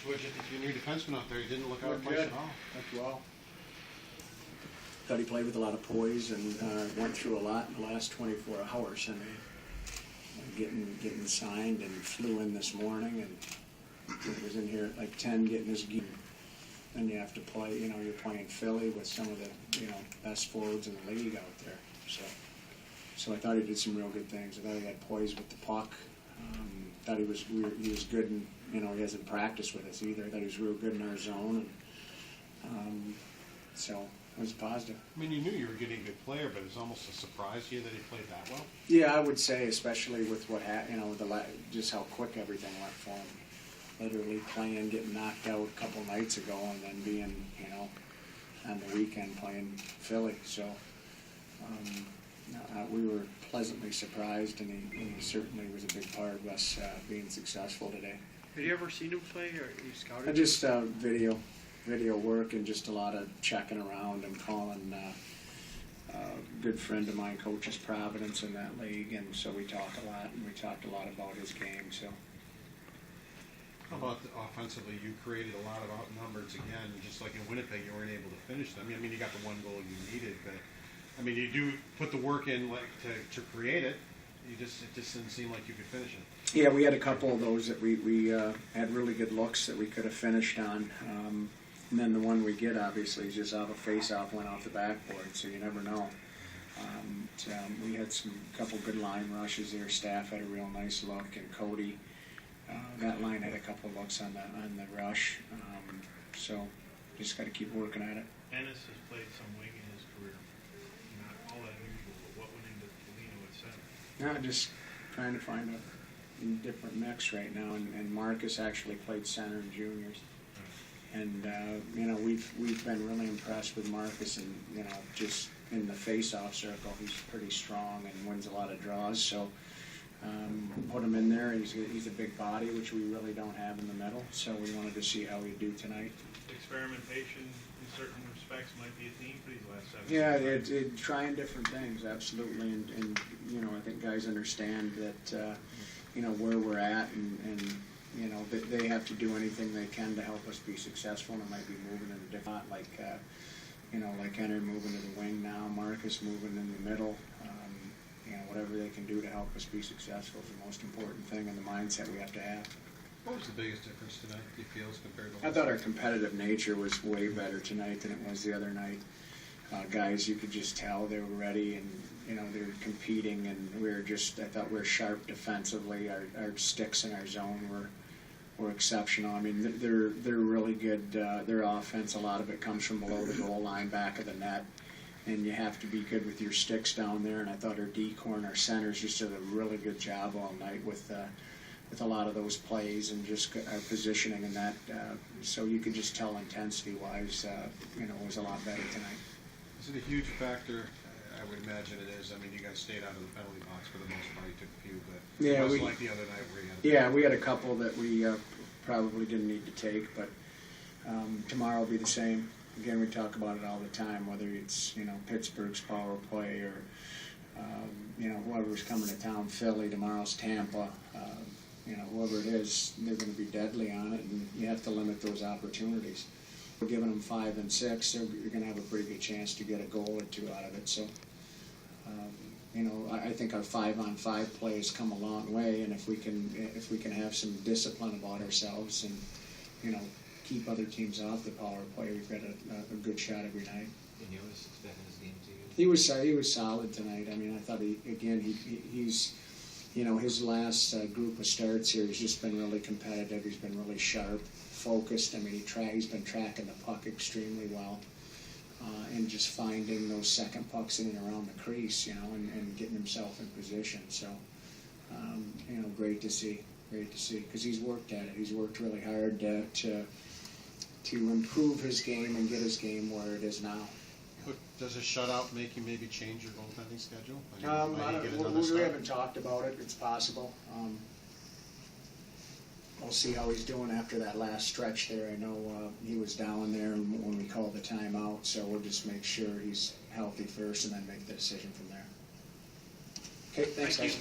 What'd you think of your new defenseman out there? He didn't look out of Looked place good. at all. Looked well. Thought he played with a lot of poise and went through a lot in the last 24 hours. I mean, getting signed and flew in this morning and he was in here at like 10 getting his gear. And you have to play, you know, you're playing Philly with some of the, you know, best forwards in the league out there. So I thought he did some real good things. I thought he had poise with the puck. Thought he was good, and you know he hasn't practiced with us either. I thought he was real good in our zone, and so it was positive. I mean, you knew you were getting a good player, but it was almost a surprise to you that he played that well. Yeah, I would say, especially with what just how quick everything went for him. Literally playing, getting knocked out a couple nights ago, and then being, you know, on the weekend playing Philly. So we were pleasantly surprised, and he certainly was a big part of us being successful today. Had you ever seen him play, or you scouted? Just video work, and just a lot of checking around and calling. A good friend of mine coaches Providence in that league, and so we talk a lot, and we talked a lot about his game. So. How about offensively? You created a lot of outnumbers again, just like in Winnipeg, you weren't able to finish them. I mean, you got the one goal you needed, but I mean, you do put the work in like to create it. It just didn't seem like you could finish it. Yeah, we had a couple of those that we had really good looks that we could have finished on. And then the one we get, obviously, is just off a face-off, went off the backboard, so you never know. We had a couple good line rushes there. Staff had a real nice look, and Cody. That line had a couple of looks on the rush, so just got to keep working at it. Ennis has played some wing in his career. Not all that usual, but what went into Toledo at center? No, just trying to find a different mix right now, and Marcus actually played center in juniors. And you know, we've been really impressed with Marcus, and you know, just in the face-off circle, he's pretty strong and wins a lot of draws. So put him in there. He's a big body, which we really don't have in the middle. So we wanted to see how he'd do tonight. Experimentation in certain respects might be a theme for these last 7 Yeah, trying different things, absolutely, and you know, I think guys understand that you know where we're at, and you know that they have to do anything they can to help us be successful. And it might be moving in a different, like you know, like Henry moving to the wing now, Marcus moving in the middle. You know, whatever they can do to help us be successful is the most important thing, and the mindset we have to have. What was the biggest difference tonight, do you feel, as compared to? I thought our competitive nature was way better tonight than it was the other night. Guys, you could just tell they were ready, and you know they were competing, and we were just. I thought we were sharp defensively. Our sticks in our zone were exceptional. I mean, they're really good. Their offense, a lot of it comes from below the goal line, back of the net. And you have to be good with your sticks down there. And I thought our D-core and our centers just did a really good job all night with a lot of those plays and just our positioning and that. So you could just tell intensity-wise, you know, it was a lot better tonight. Is it a huge factor? I would imagine it is. I mean, you guys stayed out of the penalty box for the most part. You took a few, but Yeah, it wasn't like the other night where you had. Yeah, we had a couple that we probably didn't need to take, but tomorrow will be the same. Again, we talk about it all the time, whether it's, you know, Pittsburgh's power play or, you know, whoever's coming to town, Philly, tomorrow's Tampa, you know, whoever it is, they're going to be deadly on it, and you have to limit those opportunities. We're giving them 5 and 6, so you're going to have a pretty good chance to get a goal or two out of it. So, you know, I think our 5-on-5 play has come a long way, and if we can have some discipline about ourselves and, you know, keep other teams off the power play, we've got a good shot every night. And you always expect his game to He was solid tonight. I mean, I thought he's you know, his last group of starts here, he's just been really competitive. He's been really sharp, focused. I mean, he's been tracking the puck extremely well, and just finding those second pucks in and around the crease, you know, and getting himself in position. So, you know, great to see, because he's worked at it. He's worked really hard to improve his game and get his game where it is now. But does a shutout make you maybe change your goaltending schedule? We haven't talked about it. It's possible. We'll see how he's doing after that last stretch there. I know he was down there when we called the timeout, so we'll just make sure he's healthy first and then make the decision from there. Okay, thanks, guys.